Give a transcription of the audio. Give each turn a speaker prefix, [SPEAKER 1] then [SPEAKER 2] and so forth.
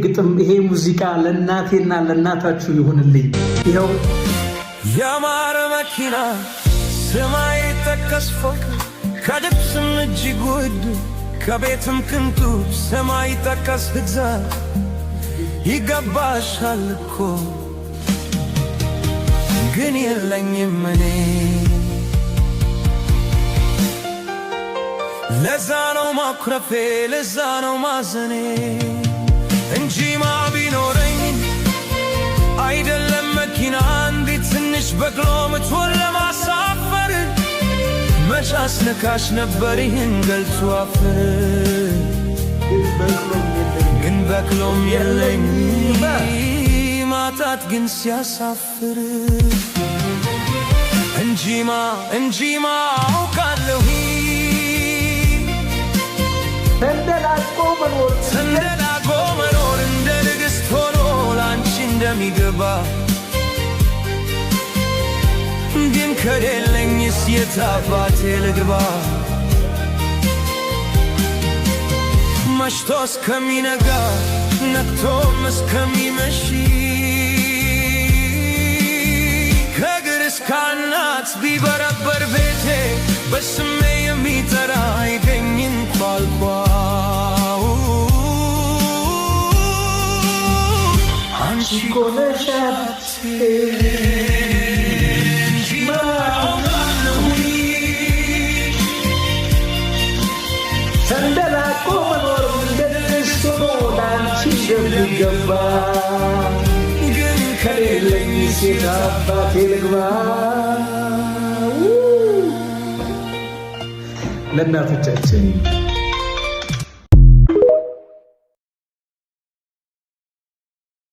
[SPEAKER 1] ግጥም ይሄ ሙዚቃ ለእናቴና ለእናታችሁ ይሁንልኝ። ይኸው
[SPEAKER 2] ያማረ መኪና ሰማይ ጠቀስ ፎቅ ከልብስም እጅግ ውድ ከቤትም ቅንጡ ሰማይ ጠቀስ ህንፃ ይገባሻል እኮ ግን የለኝም እኔ። ለዛ ነው ማኩረፌ ለዛ ነው ማዘኔ እንጂማ ቢኖረኝ አይደለም መኪና እንዴት ትንሽ በቅሎ ምትሆን ለማሳፈር መች አስነካሽ ነበር ይህን ገልጾ አፍር። ግን በቅሎም የለኝ ማጣት ግን ሲያሳፍር እንጂማ አውቃለሁ ተንደላቆ መኖር እንደ ንግሥት ሆኖ ላንቺ እንደሚገባ ግን ከሌለኝስ የት አባቴ ልግባ? መሽቶ እስከሚነጋ ነግቶም እስከሚመሽ ከእግር እስከ አናት ቢበረበር ቤቴ በስሜ የሚጠራ አይገኝም ቋልቋው አንቺ እኮ ነሽ ተንደላቆ መኖር እንደ ንግሥት ሆኖ ላንቺ እንደሚገባ ግን ከሌለኝስ የት አባቴ ልግባ? ለእናቶቻችን